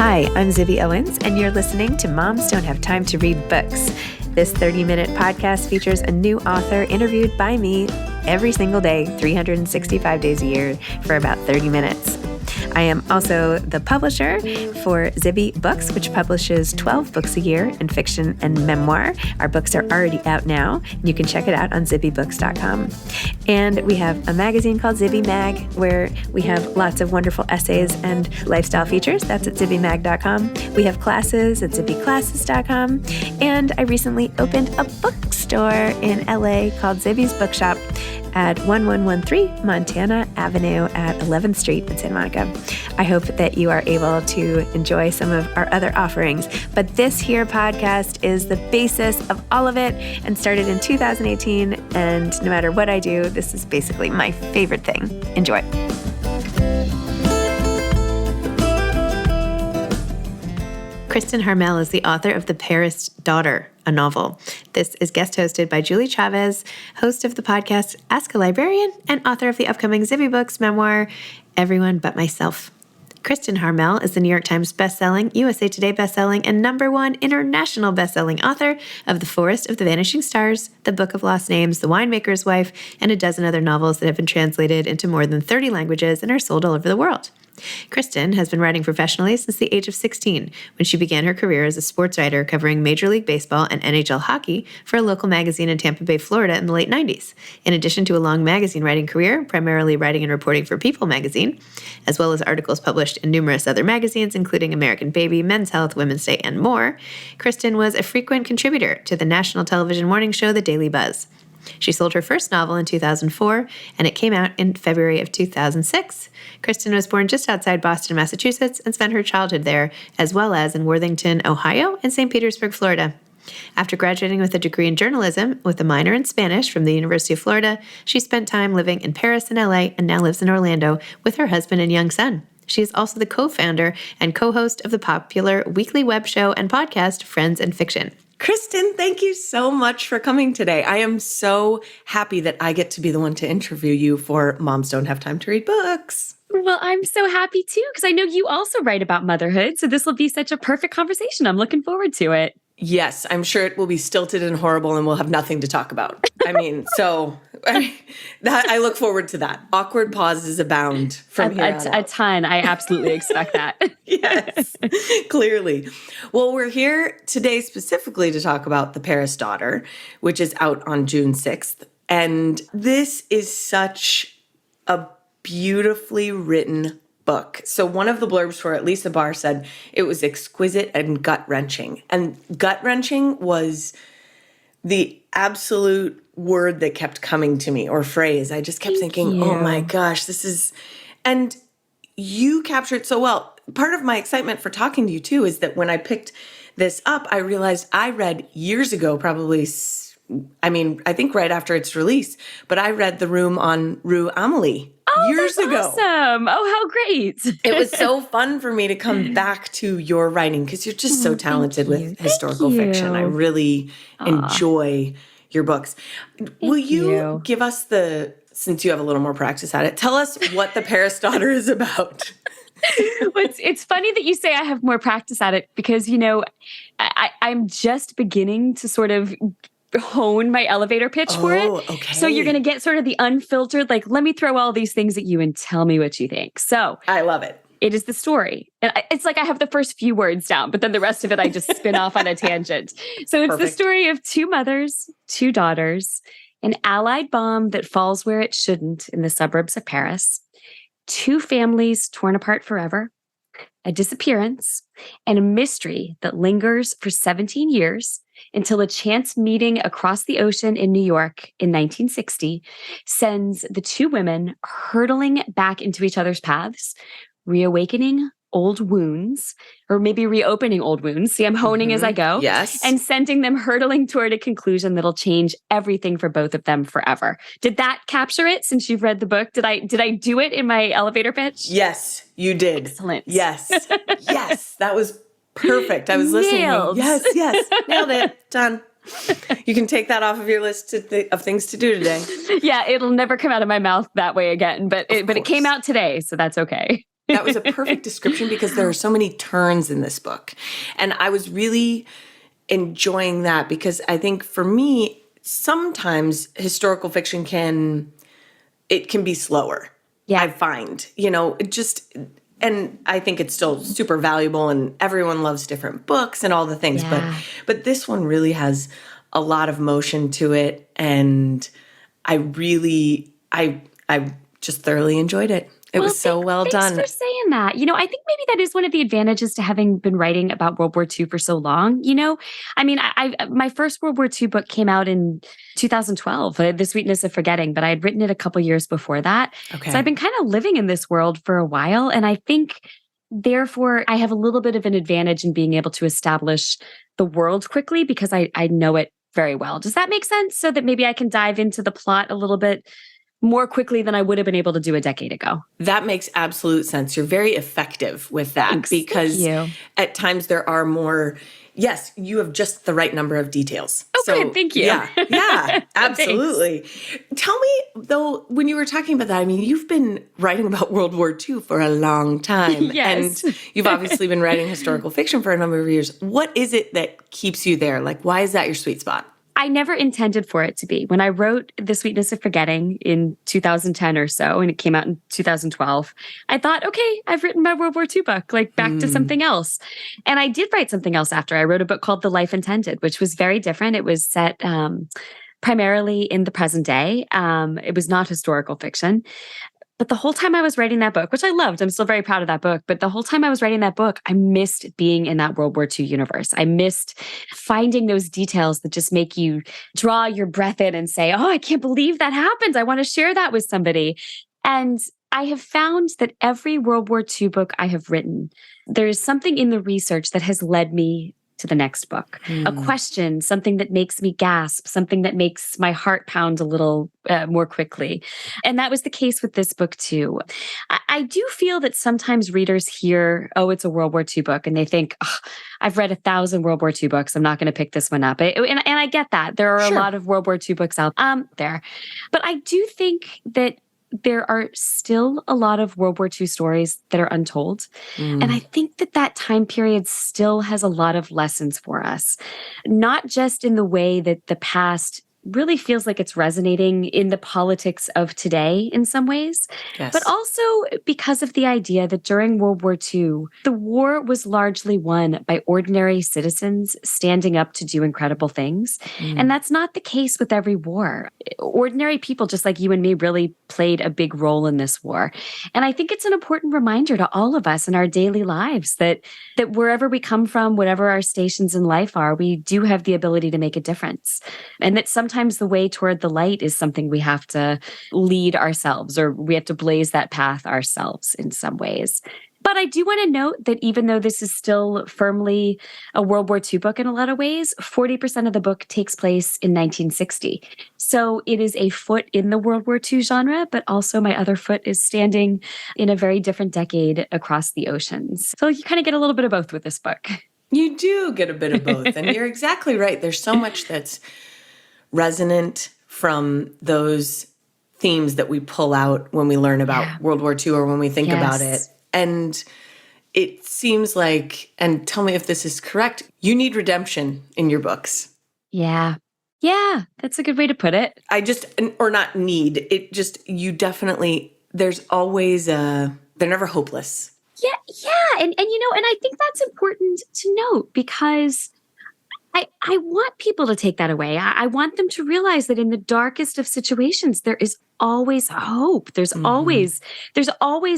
Hi, I'm Zibby Owens, and you're listening to Moms Don't Have Time to Read Books. This 30-minute podcast features a new author interviewed by me every single day, 365 days a year, for about 30 minutes. I am also the publisher for Zibby Books, which publishes 12 books a year in fiction and memoir. Our books are already out now. You can check it out on zibbybooks.com. And we have a magazine called Zibby Mag, where we have lots of wonderful essays and lifestyle features. That's at zibbymag.com. We have classes at zibbyclasses.com. And I recently opened a bookstore in LA called Zibby's Bookshop at 1113 Montana Avenue at 11th Street in Santa Monica. I hope that you are able to enjoy some of our other offerings. But this here podcast is the basis of all of it and started in 2018. And no matter what I do, this is basically my favorite thing. Enjoy. Kristin Harmel is the author of The Paris Daughter, a novel. This is guest hosted by Julie Chavez, host of the podcast Ask a Librarian and author of the upcoming Zibby Books memoir, Everyone But Myself. Kristin Harmel is the New York Times bestselling, USA Today bestselling, and #1 international bestselling author of The Forest of the Vanishing Stars, The Book of Lost Names, The Winemaker's Wife, and a dozen other novels that have been translated into more than 30 languages and are sold all over the world. Kristin has been writing professionally since the age of 16, when she began her career as a sports writer covering Major League Baseball and NHL hockey for a local magazine in Tampa Bay, Florida in the late 90s. In addition to a long magazine writing career, primarily writing and reporting for People magazine, as well as articles published in numerous other magazines, including American Baby, Men's Health, Women's Day, and more, Kristin was a frequent contributor to the national television morning show The Daily Buzz. She sold her first novel in 2004, and it came out in February of 2006. Kristin was born just outside Boston, Massachusetts, and spent her childhood there, as well as in Worthington, Ohio, and St. Petersburg, Florida. After graduating with a degree in journalism with a minor in Spanish from the University of Florida, she spent time living in Paris and LA and now lives in Orlando with her husband and young son. She is also the co-founder and co-host of the popular weekly web show and podcast, Friends and Fiction. Kristin, thank you so much for coming today. I am so happy that I get to be the one to interview you for Moms Don't Have Time to Read Books. Well, I'm so happy too, because I know you also write about motherhood. So this will be such a perfect conversation. I'm looking forward to it. Yes, I'm sure it will be stilted and horrible and we'll have nothing to talk about. I look forward to that. Awkward pauses abound from here on out. A ton. I absolutely expect that. Yes, clearly. Well, we're here today specifically to talk about The Paris Daughter, which is out on June 6th. And this is such a beautifully written book. So one of the blurbs for it, Lisa Barr, said it was exquisite and gut-wrenching. And gut-wrenching was the absolute word that kept coming to me, or phrase. I just kept thinking, oh my gosh, this is... And you captured it so well. Part of my excitement for talking to you, too, is that when I picked this up, I realized I read years ago, I think right after its release, but I read The Room on Rue Amélie years ago. Awesome. Oh, how great. It was so fun for me to come back to your writing because you're just so talented with historical fiction. I really enjoy your books. Will you give us since you have a little more practice at it, tell us what The Paris Daughter is about. It's funny that you say I have more practice at it because, I'm just beginning to sort of hone my elevator pitch for it. Okay. So you're going to get sort of the unfiltered, let me throw all these things at you and tell me what you think. So I love it. It is the story. And it's like I have the first few words down, but then the rest of it, I just spin off on a tangent. So it's the story of two mothers, two daughters, an Allied bomb that falls where it shouldn't in the suburbs of Paris, two families torn apart forever, a disappearance, and a mystery that lingers for 17 years until a chance meeting across the ocean in New York in 1960 sends the two women hurtling back into each other's paths, reawakening old wounds, or maybe reopening old wounds. See, I'm honing as I go. Yes. And sending them hurtling toward a conclusion that'll change everything for both of them forever. Did that capture it since you've read the book? Did I do it in my elevator pitch? Yes, you did. Excellent. Yes. Yes. That was perfect. I was listening. Nailed. Yes. Nailed it. Done. You can take that off of your list of things to do today. Yeah, it'll never come out of my mouth that way again, but it came out today, so that's okay. That was a perfect description because there are so many turns in this book. And I was really enjoying that because I think for me, sometimes historical fiction can be slower. Yeah. I find, and I think it's still super valuable and everyone loves different books and all the things, Yeah. but this one really has a lot of motion to it. And I just thoroughly enjoyed it. It was so well done. Thanks for saying that. I think maybe that is one of the advantages to having been writing about World War II for so long. I mean, my first World War II book came out in 2012, The Sweetness of Forgetting, but I had written it a couple years before that. Okay. So I've been kind of living in this world for a while. And I think, therefore, I have a little bit of an advantage in being able to establish the world quickly because I know it very well. Does that make sense? So that maybe I can dive into the plot a little bit more quickly than I would have been able to do a decade ago. That makes absolute sense. You're very effective with that. Thanks. Because Thank you. At times there are more, yes, you have just the right number of details. Oh, good. Thank you. Yeah, absolutely. Tell me, though, when you were talking about that, I mean, you've been writing about World War II for a long time. Yes. And you've obviously been writing historical fiction for a number of years. What is it that keeps you there? Like, why is that your sweet spot? I never intended for it to be. When I wrote The Sweetness of Forgetting in 2010 or so, and it came out in 2012, I thought, okay, I've written my World War II book, like back to something else. And I did write something else after. I wrote a book called The Life Intended, which was very different. It was set primarily in the present day. It was not historical fiction. But the whole time I was writing that book, which I loved, I'm still very proud of that book, but the whole time I was writing that book, I missed being in that World War II universe. I missed finding those details that just make you draw your breath in and say, oh, I can't believe that happened. I want to share that with somebody. And I have found that every World War II book I have written, there is something in the research that has led me to the next book. A question, something that makes me gasp, something that makes my heart pound a little more quickly. And that was the case with this book too. I do feel that sometimes readers hear, oh, it's a World War II book, and they think, oh, I've read 1,000 World War II books. I'm not going to pick this one up. And I get that. There are a lot of World War II books out there. But I do think that there are still a lot of World War II stories that are untold. And I think that time period still has a lot of lessons for us, not just in the way that the past really feels like it's resonating in the politics of today in some ways, but also because of the idea that during World War II, the war was largely won by ordinary citizens standing up to do incredible things. And that's not the case with every war. Ordinary people, just like you and me, really played a big role in this war. And I think it's an important reminder to all of us in our daily lives that wherever we come from, whatever our stations in life are, we do have the ability to make a difference. And that sometimes the way toward the light is something we have to lead ourselves, or we have to blaze that path ourselves in some ways. But I do want to note that even though this is still firmly a World War II book in a lot of ways, 40% of the book takes place in 1960. So it is a foot in the World War II genre, but also my other foot is standing in a very different decade across the oceans. So you kind of get a little bit of both with this book. You do get a bit of both. And you're exactly right. There's so much that's resonant from those themes that we pull out when we learn about World War II or when we think about it. And it seems like, and tell me if this is correct, you need redemption in your books. Yeah. Yeah, that's a good way to put it. Or not need, it just, you definitely, there's always they're never hopeless. Yeah. And I think that's important to note because I want people to take that away. I want them to realize that in the darkest of situations, there is always hope. There's always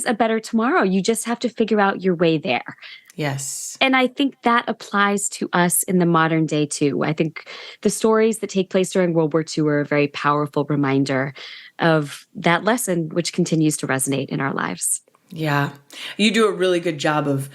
a better tomorrow. You just have to figure out your way there. Yes. And I think that applies to us in the modern day too. I think the stories that take place during World War II are a very powerful reminder of that lesson, which continues to resonate in our lives. Yeah. You do a really good job of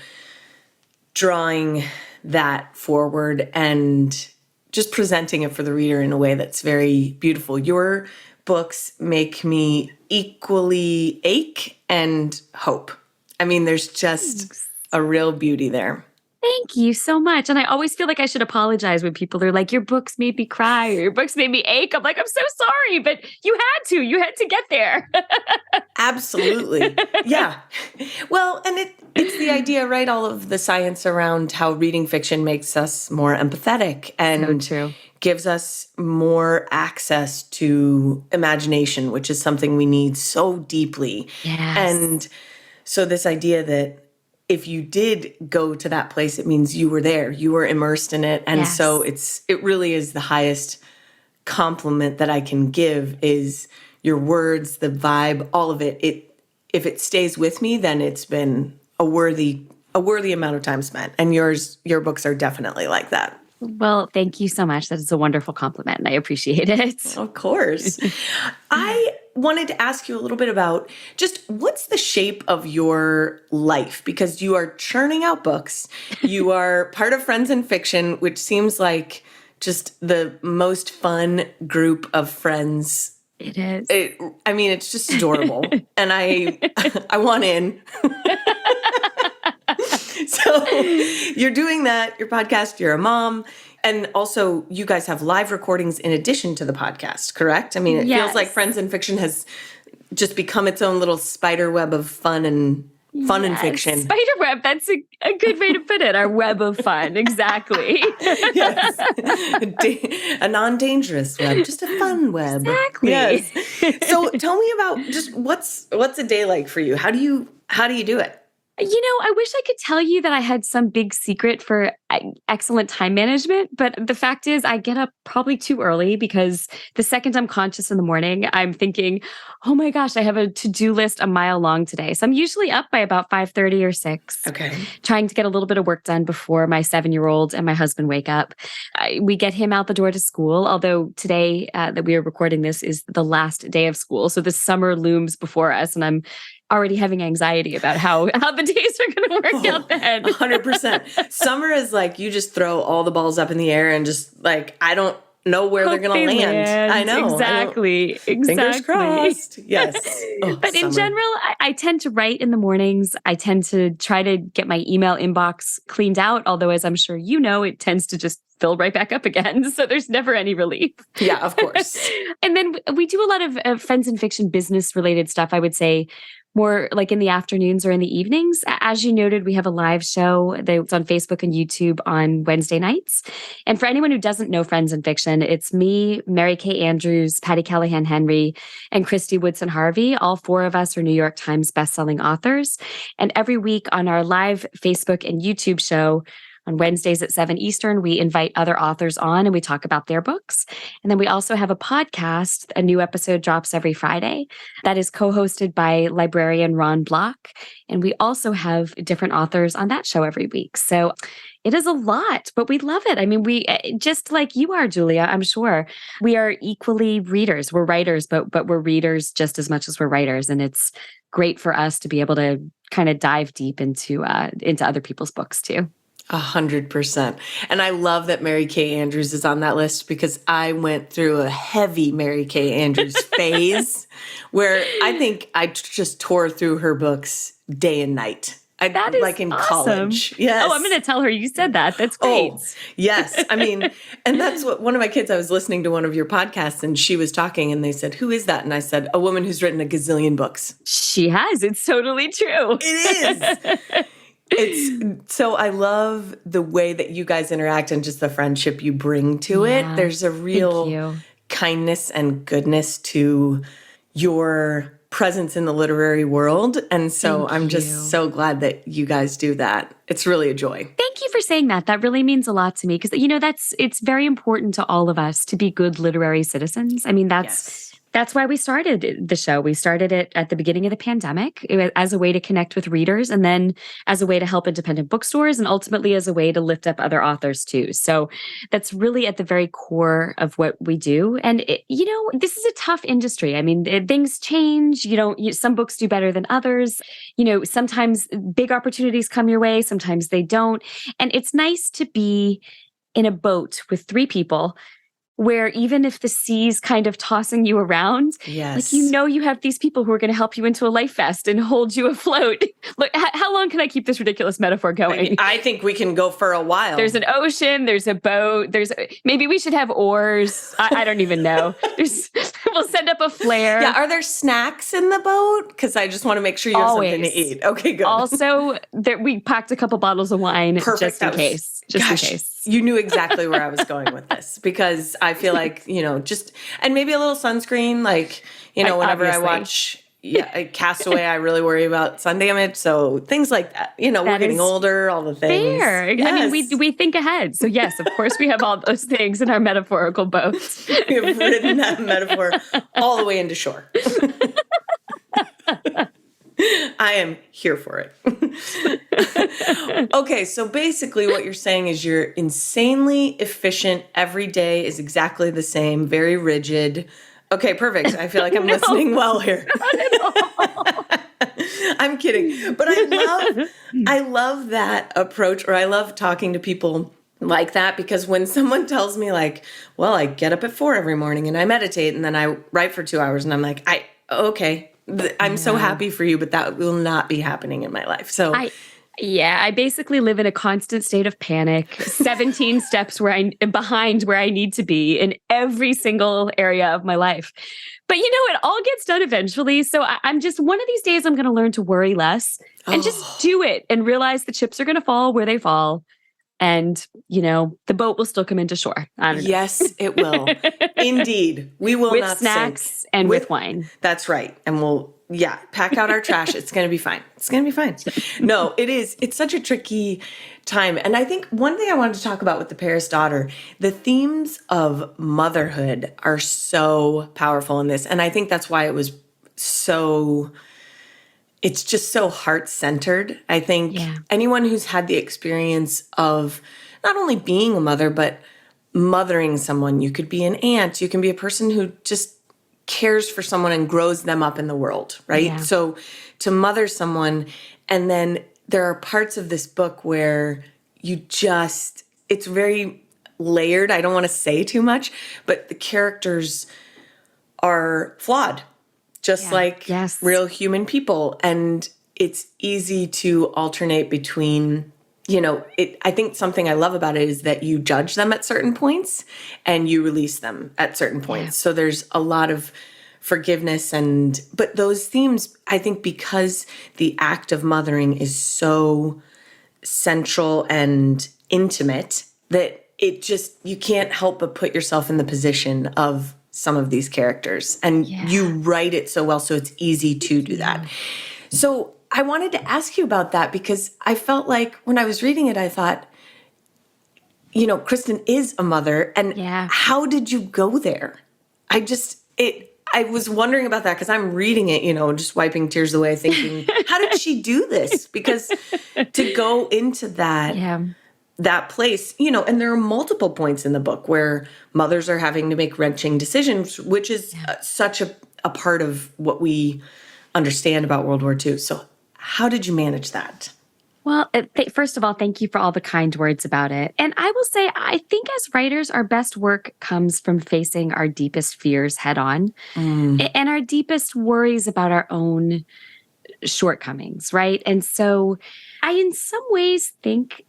drawing that forward and just presenting it for the reader in a way that's very beautiful. Your books make me equally ache and hope. I mean, there's just a real beauty there. Thank you so much. And I always feel like I should apologize when people are like, your books made me cry or your books made me ache. I'm like, I'm so sorry, but you had to get there. Absolutely. Yeah. Well, and it's the idea, right? All of the science around how reading fiction makes us more empathetic and So true. gives us more access to imagination, which is something we need so deeply. Yes. And so this idea that if you did go to that place, it means you were there, you were immersed in it. And so it really is the highest compliment that I can give is your words, the vibe, all of it. If it stays with me, then it's been a worthy amount of time spent. And your books are definitely like that. Well, thank you so much. That is a wonderful compliment, and I appreciate it. Of course. I wanted to ask you a little bit about just what's the shape of your life? Because you are churning out books. You are part of Friends in Fiction, which seems like just the most fun group of friends. It is. It's just adorable. And I want in. So you're doing that, your podcast, you're a mom, and also you guys have live recordings in addition to the podcast, correct? I mean, it feels like Friends in Fiction has just become its own little spider web of fun and fiction. Spider web, that's a good way to put it. Our web of fun, exactly. Yes. A non-dangerous web, just a fun web. Exactly. Yes. So tell me about just what's a day like for you? How do you do it? I wish I could tell you that I had some big secret for excellent time management, but the fact is I get up probably too early because the second I'm conscious in the morning, I'm thinking, oh my gosh, I have a to-do list a mile long today. So I'm usually up by about 5:30 or 6, trying to get a little bit of work done before my 7-year-old and my husband wake up. We get him out the door to school, although today that we are recording this is the last day of school. So the summer looms before us, and I'm already having anxiety about how the days are going to work out then. 100%. Summer is like you just throw all the balls up in the air and just like, I don't know where they're going to land. I know. Exactly. Fingers crossed. Yes. But in general, I tend to write in the mornings. I tend to try to get my email inbox cleaned out. Although, as I'm sure you know, it tends to just fill right back up again. So there's never any relief. Yeah, of course. And then we do a lot of Friends in Fiction business related stuff, I would say, more like in the afternoons or in the evenings. As you noted, we have a live show that's on Facebook and YouTube on Wednesday nights. And for anyone who doesn't know Friends in Fiction, it's me, Mary Kay Andrews, Patty Callahan Henry, and Christy Woodson Harvey. All 4 of us are New York Times bestselling authors. And every week on our live Facebook and YouTube show, on Wednesdays at 7 Eastern, we invite other authors on and we talk about their books. And then we also have a podcast. A new episode drops every Friday that is co-hosted by librarian Ron Block. And we also have different authors on that show every week. So it is a lot, but we love it. I mean, we just like you are, Julia, I'm sure. We are equally readers. We're writers, but we're readers just as much as we're writers. And it's great for us to be able to kind of dive deep into other people's books too. 100%. And I love that Mary Kay Andrews is on that list because I went through a heavy Mary Kay Andrews phase where I think I just tore through her books day and night. That is like in awesome. College. Yes. Oh, I'm going to tell her you said that. That's great. Oh, yes. I mean, and that's what one of my kids, I was listening to one of your podcasts and she was talking and they said, who is that? And I said, a woman who's written a gazillion books. She has. It's totally true. It is. So I love the way that you guys interact and just the friendship you bring to it. There's a real kindness and goodness to your presence in the literary world. And so I'm just so glad that you guys do that. It's really a joy. Thank you for saying that. That really means a lot to me because, it's very important to all of us to be good literary citizens. I mean, that's why we started the show. We started it at the beginning of the pandemic as a way to connect with readers and then as a way to help independent bookstores and ultimately as a way to lift up other authors too. So that's really at the very core of what we do. And, this is a tough industry. I mean, things change. Some books do better than others. Sometimes big opportunities come your way. Sometimes they don't. And it's nice to be in a boat with 3 people where even if the sea's kind of tossing you around, Yes. you have these people who are going to help you into a life vest and hold you afloat. Look, how long can I keep this ridiculous metaphor going? I think we can go for a while. There's an ocean, there's a boat, maybe we should have oars. I don't even know. We'll send up a flare. Yeah, are there snacks in the boat? Because I just want to make sure you have something to eat. Okay, good. Also, we packed a couple bottles of wine just in case. In case. You knew exactly where I was going with this, because I feel like, and maybe a little sunscreen, whenever I watch Castaway, I really worry about sun damage. So things like that, we're getting older, all the things. Fair. Yes. I mean, we think ahead. So yes, of course we have all those things in our metaphorical boats. We have ridden that metaphor all the way into shore. I am here for it. Okay, so basically what you're saying is you're insanely efficient. Every day is exactly the same, very rigid. Okay, perfect. I feel like I'm listening well here. I'm kidding. But I love that approach, or I love talking to people like that, because when someone tells me I get up at 4 every morning and I meditate and then I write for 2 hours, and I'm like, okay. I'm so happy for you, but that will not be happening in my life. So I basically live in a constant state of panic, 17 steps behind where I need to be in every single area of my life. But it all gets done eventually. So I'm just, one of these days I'm going to learn to worry less and just do it and realize the chips are going to fall where they fall. And, the boat will still come into shore. I don't know. Yes, it will. Indeed. We will with not snacks sink. And with wine. That's right. And we'll, pack out our trash. It's going to be fine. It's going to be fine. No, it is. It's such a tricky time. And I think one thing I wanted to talk about with The Paris Daughter, the themes of motherhood are so powerful in this. And I think that's why it was it's just so heart-centered. I think anyone who's had the experience of not only being a mother, but mothering someone, you could be an aunt, you can be a person who just cares for someone and grows them up in the world, right? Yeah. So to mother someone, and then there are parts of this book where it's very layered. I don't want to say too much, but the characters are flawed. Just like real human people. And it's easy to alternate between, I think something I love about it is that you judge them at certain points and you release them at certain points. Yeah. So there's a lot of forgiveness but those themes, I think because the act of mothering is so central and intimate that you can't help but put yourself in the position of some of these characters, and you write it so well, so it's easy to do that. So I wanted to ask you about that, because I felt like when I was reading it, I thought, Kristin is a mother, and how did you go there? I was wondering about that, because I'm reading it, just wiping tears away, thinking, how did she do this? Because to go into that place, and there are multiple points in the book where mothers are having to make wrenching decisions, which is such a part of what we understand about World War II. So how did you manage that? Well, first of all, thank you for all the kind words about it. And I will say, I think as writers, our best work comes from facing our deepest fears head on and our deepest worries about our own shortcomings, right? And so I, in some ways, think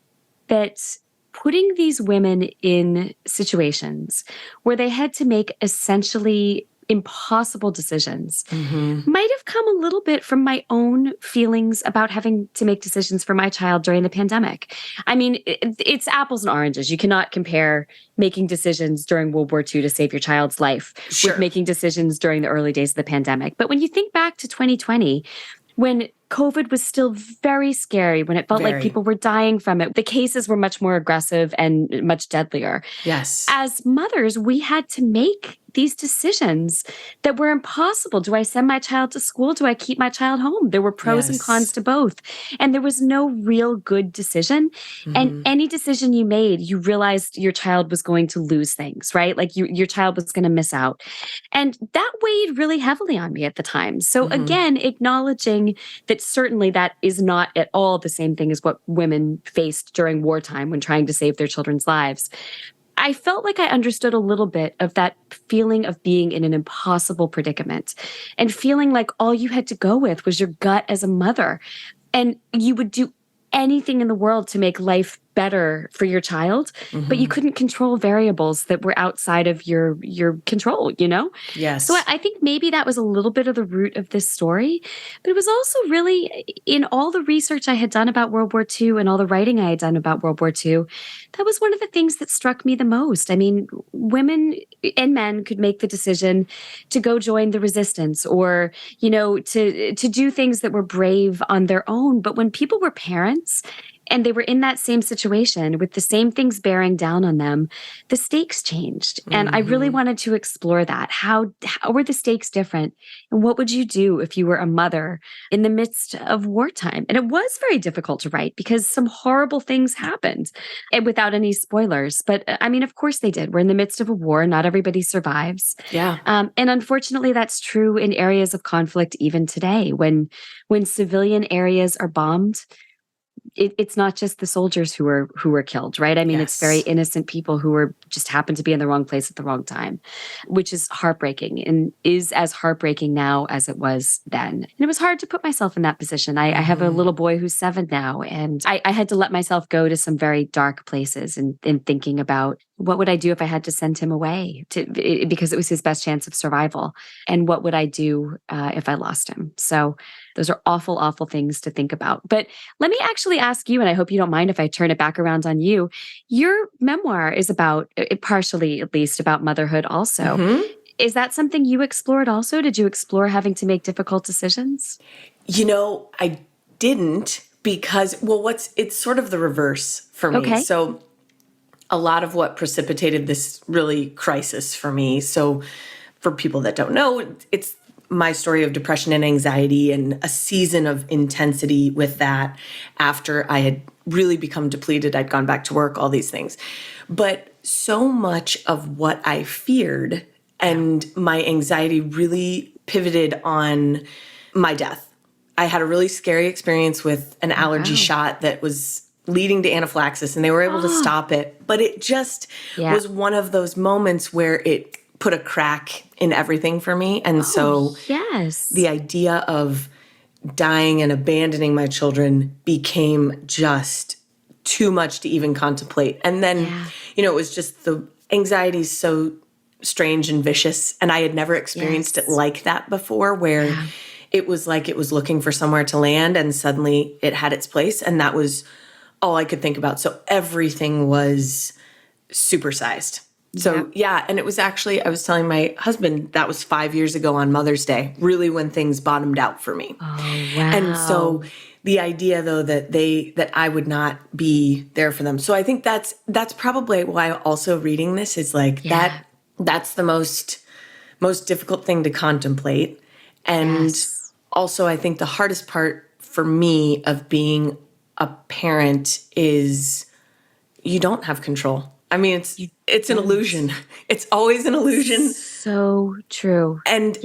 that putting these women in situations where they had to make essentially impossible decisions might have come a little bit from my own feelings about having to make decisions for my child during the pandemic. I mean, it's apples and oranges. You cannot compare making decisions during World War II to save your child's life with making decisions during the early days of the pandemic. But when you think back to 2020, when COVID was still very scary, when it felt like people were dying from it, the cases were much more aggressive and much deadlier. Yes. As mothers, we had to make these decisions that were impossible. Do I send my child to school? Do I keep my child home? There were pros and cons to both. And there was no real good decision. And any decision you made, you realized your child was going to lose things, right? Like your child was going to miss out. And that weighed really heavily on me at the time. So again, acknowledging that certainly that is not at all the same thing as what women faced during wartime when trying to save their children's lives. I felt like I understood a little bit of that feeling of being in an impossible predicament and feeling like all you had to go with was your gut as a mother. And you would do anything in the world to make life better for your child, but you couldn't control variables that were outside of your control, you know? Yes. So I think maybe that was a little bit of the root of this story, but it was also really in all the research I had done about World War II and all the writing I had done about World War II, that was one of the things that struck me the most. I mean, women and men could make the decision to go join the resistance or, you know, to do things that were brave on their own. But when people were parents and they were in that same situation with the same things bearing down on them, the stakes changed. And I really wanted to explore that. How were the stakes different? And what would you do if you were a mother in the midst of wartime? And it was very difficult to write because some horrible things happened, and without any spoilers. But I mean, of course they did. We're in the midst of a war. Not everybody survives. Yeah. And unfortunately, that's true in areas of conflict even today. When civilian areas are bombed, it's not just the soldiers who were killed, right? I mean, It's very innocent people who were just happened to be in the wrong place at the wrong time, which is heartbreaking and is as heartbreaking now as it was then. And it was hard to put myself in that position. I have a little boy who's 7 now, and I had to let myself go to some very dark places in thinking about what would I do if I had to send him away because it was his best chance of survival? And what would I do if I lost him? So those are awful, awful things to think about. But let me actually ask you, and I hope you don't mind if I turn it back around on you. Your memoir is about, partially at least, about motherhood also. Is that something you explored also? Did you explore having to make difficult decisions? You know, I didn't because, well, it's sort of the reverse for me. Okay. So a lot of what precipitated this really crisis for me. So for people that don't know, it's my story of depression and anxiety and a season of intensity with that after I had really become depleted. I'd gone back to work, all these things. But so much of what I feared and my anxiety really pivoted on my death. I had a really scary experience with an allergy shot that was leading to anaphylaxis, and they were able to stop it. But it just was one of those moments where it put a crack in everything for me. And so the idea of dying and abandoning my children became just too much to even contemplate. And then, you know, it was just the anxiety is so strange and vicious. And I had never experienced it like that before, where it was like it was looking for somewhere to land and suddenly it had its place. And that was all I could think about. So everything was supersized. So and it was actually, I was telling my husband that was 5 years ago on Mother's Day, really when things bottomed out for me. Oh, wow. And so the idea though that I would not be there for them. So I think that's probably why also reading this is like that's the most difficult thing to contemplate. And also I think the hardest part for me of being a parent is you don't have control. I mean, it's an illusion. It's always an illusion. So true. And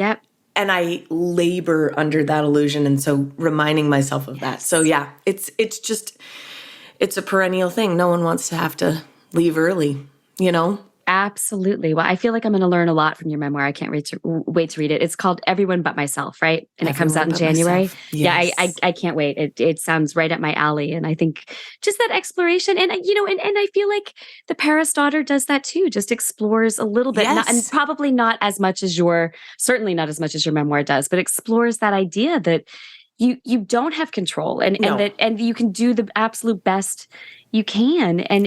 and I labor under that illusion. And so reminding myself of that. So it's a perennial thing. No one wants to have to leave early, you know? Absolutely. Well, I feel like I'm going to learn a lot from your memoir. I can't wait to read it. It's called Everyone But Myself, right? And it comes out in January. Yes. Yeah, I can't wait. It sounds right up my alley. And I think just that exploration and, you know, and I feel like The Paris Daughter does that too, just explores a little bit, and probably not as much as certainly not as much as your memoir does, but explores that idea that you don't have control and you can do the absolute best you can. And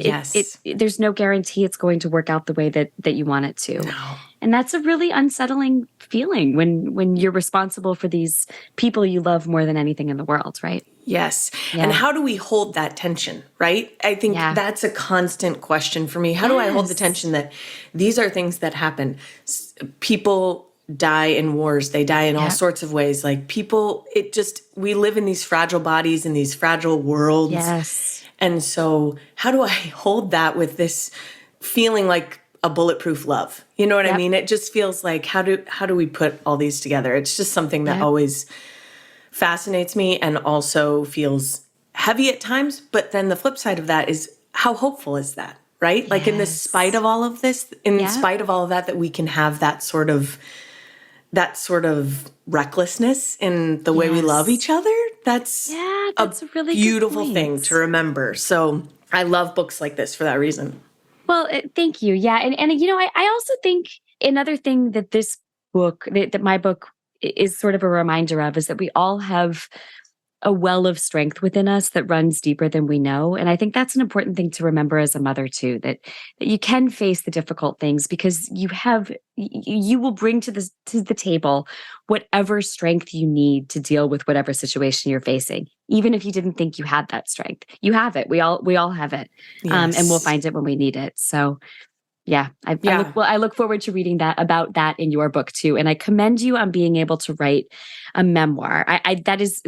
there's no guarantee it's going to work out the way that you want it to. No. And that's a really unsettling feeling when you're responsible for these people you love more than anything in the world, right? Yes. Yeah. And how do we hold that tension, right? I think that's a constant question for me. How do I hold the tension that these are things that happen? People die in wars. They die in all sorts of ways. Like we live in these fragile bodies in these fragile worlds. Yes. And so how do I hold that with this feeling like a bulletproof love? You know what I mean? It just feels like, how do we put all these together? It's just something that always fascinates me and also feels heavy at times. But then the flip side of that is, how hopeful is that? right? Like in the spite of all of this, in spite of all of that, that we can have that sort of recklessness in the way we love each other. That's a really beautiful good thing to remember. So I love books like this for that reason. Well, thank you. Yeah. And you know, I also think another thing that this book, that my book is sort of a reminder of, is that we all have a well of strength within us that runs deeper than we know. And I think that's an important thing to remember as a mother too, that you can face the difficult things because you will bring to the table whatever strength you need to deal with whatever situation you're facing. Even if you didn't think you had that strength, you have it. We all have it. And we'll find it when we need it. So yeah, I look forward to reading about that in your book too. And I commend you on being able to write a memoir. That is,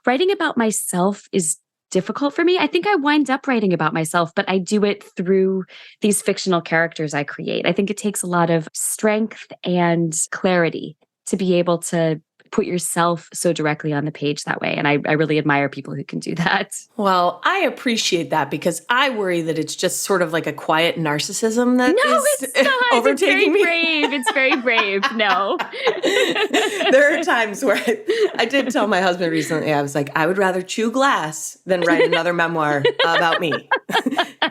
writing about myself is difficult for me. I think I wind up writing about myself, but I do it through these fictional characters I create. I think it takes a lot of strength and clarity to be able to put yourself so directly on the page that way. And I really admire people who can do that. Well, I appreciate that because I worry that it's just sort of like a quiet narcissism that is overtaking me. It's very brave. No. There are times where I did tell my husband recently, I was like, I would rather chew glass than write another memoir about me.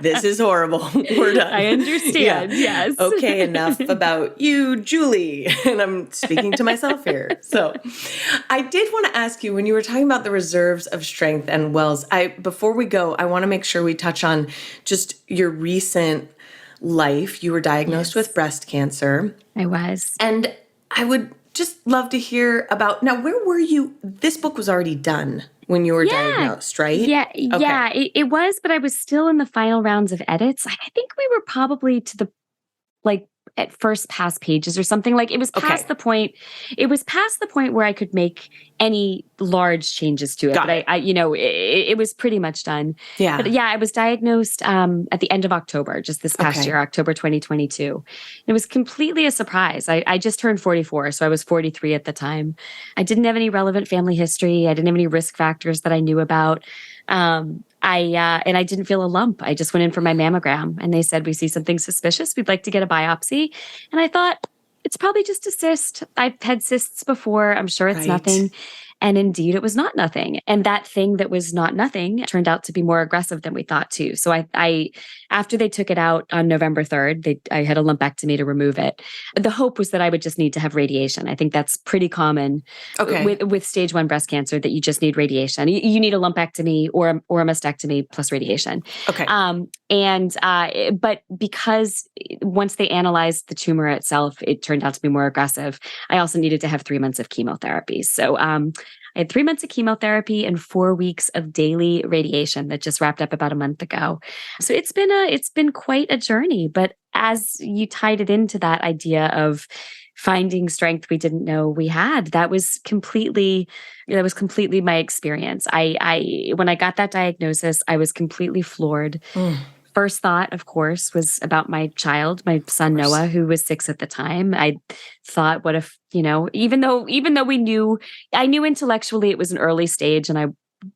This is horrible. We're done. I understand. Yes. Okay, enough about you, Julie. And I'm speaking to myself here. So I did want to ask you, when you were talking about the reserves of strength and wells, before we go, I want to make sure we touch on just your recent life. You were diagnosed with breast cancer. I was. And I would just love to hear about, now, where were you? This book was already done when you were diagnosed, right? Yeah. Okay. Yeah, it was, but I was still in the final rounds of edits. I think we were probably to the, at first past pages or something. Like it was past the point. It was past the point where I could make any large changes to it. But it was pretty much done. Yeah. But yeah, I was diagnosed at the end of October, just this past year, October 2022. It was completely a surprise. I just turned 44, so I was 43 at the time. I didn't have any relevant family history. I didn't have any risk factors that I knew about. I didn't feel a lump. I just went in for my mammogram and they said, we see something suspicious. We'd like to get a biopsy. And I thought, it's probably just a cyst. I've had cysts before. I'm sure it's nothing. And indeed, it was not nothing. And that thing that was not nothing turned out to be more aggressive than we thought too. So I after they took it out on November 3rd, I had a lumpectomy to remove it. The hope was that I would just need to have radiation. I think that's pretty common with stage 1 breast cancer, that you just need radiation. You need a lumpectomy or a mastectomy plus radiation. Okay. But because once they analyzed the tumor itself, it turned out to be more aggressive. I also needed to have 3 months of chemotherapy. So I had 3 months of chemotherapy and 4 weeks of daily radiation that just wrapped up about a month ago. So it's been quite a journey. But as you tied it into that idea of finding strength we didn't know we had, that was completely my experience. When I got that diagnosis, I was completely floored. First thought, of course, was about my child, my son Noah, who was 6 at the time. I thought, what if, even though I knew intellectually it was an early stage and I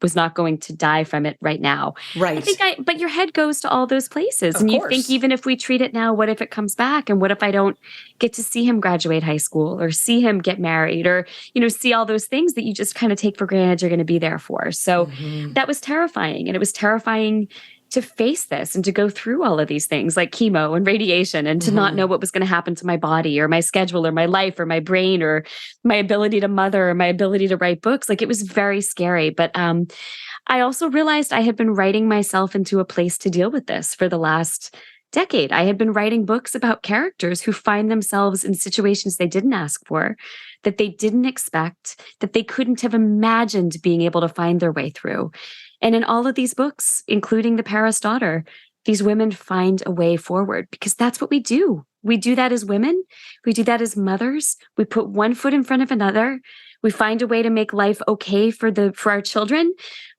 was not going to die from it right now. Right. But your head goes to all those places. And you think, even if we treat it now, what if it comes back? And what if I don't get to see him graduate high school or see him get married or, see all those things that you just kind of take for granted you're going to be there for. So that was terrifying. And it was terrifying to face this and to go through all of these things like chemo and radiation and to not know what was going to happen to my body or my schedule or my life or my brain or my ability to mother or my ability to write books. Like, it was very scary. But I also realized I had been writing myself into a place to deal with this for the last decade. I had been writing books about characters who find themselves in situations they didn't ask for, that they didn't expect, that they couldn't have imagined being able to find their way through. And in all of these books, including The Paris Daughter, these women find a way forward because that's what we do. We do that as women. We do that as mothers. We put one foot in front of another. We find a way to make life okay for our children.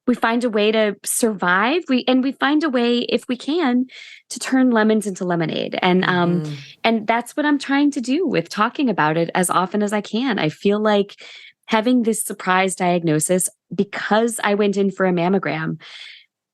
We find a way to survive. We find a way, if we can, to turn lemons into lemonade. And that's what I'm trying to do with talking about it as often as I can. I feel like having this surprise diagnosis, because I went in for a mammogram,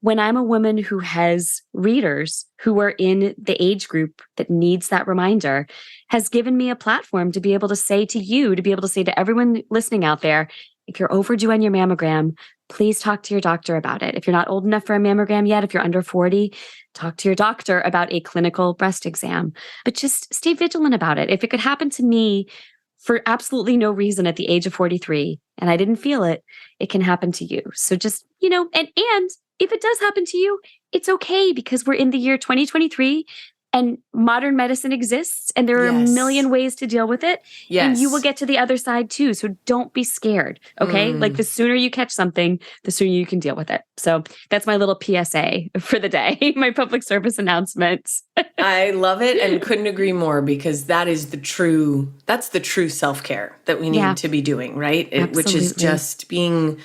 when I'm a woman who has readers who are in the age group that needs that reminder, has given me a platform to be able to say to you, to be able to say to everyone listening out there, if you're overdue on your mammogram, please talk to your doctor about it. If you're not old enough for a mammogram yet, if you're under 40, talk to your doctor about a clinical breast exam. But just stay vigilant about it. If it could happen to me for absolutely no reason at the age of 43 and I didn't feel it, it can happen to you. So just, and if it does happen to you, it's okay, because we're in the year 2023 and modern medicine exists and there are a million ways to deal with it. Yes. And you will get to the other side too. So don't be scared. Okay. Like the sooner you catch something, the sooner you can deal with it. So that's my little PSA for the day, my public service announcements. I love it and couldn't agree more, because that's the true self-care that we need to be doing, right? Which is just being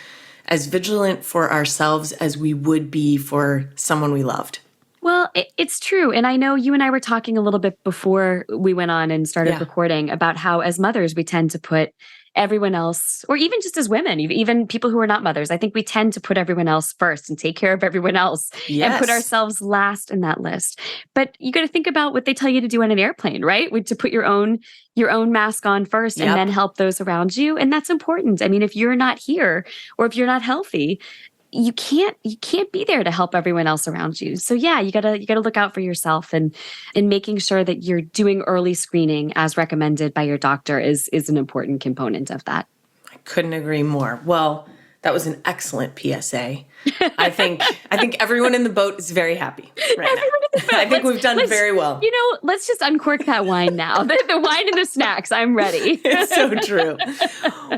as vigilant for ourselves as we would be for someone we loved. Well, it's true. And I know you and I were talking a little bit before we went on and started recording about how as mothers, we tend to put everyone else, or even just as women, even people who are not mothers, I think we tend to put everyone else first and take care of everyone else and put ourselves last in that list. But you got to think about what they tell you to do on an airplane, right? To put your own mask on first and then help those around you. And that's important. I mean, if you're not here or if you're not healthy, you can't be there to help everyone else around you. So yeah, you gotta look out for yourself, and making sure that you're doing early screening as recommended by your doctor is an important component of that. I couldn't agree more. Well, that was an excellent PSA. I think everyone in the boat is very happy right now. I think we've done very well. Let's just uncork that wine now. The wine and the snacks, I'm ready. It's so true.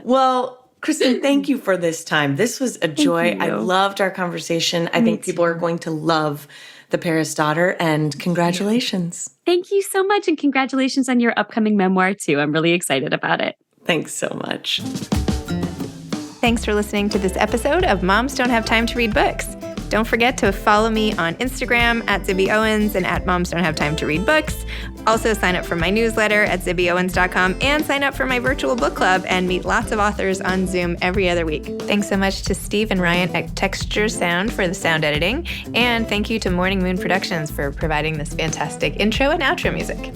Well, Kristin, thank you for this time. This was a joy. I loved our conversation. I think people are going to love The Paris Daughter, and congratulations. Thank you so much, and congratulations on your upcoming memoir, too. I'm really excited about it. Thanks so much. Thanks for listening to this episode of Moms Don't Have Time to Read Books. Don't forget to follow me on Instagram at Zibby Owens and at Moms Don't Have Time to Read Books. Also sign up for my newsletter at zibbyowens.com and sign up for my virtual book club and meet lots of authors on Zoom every other week. Thanks so much to Steve and Ryan at Texture Sound for the sound editing. And thank you to Morning Moon Productions for providing this fantastic intro and outro music.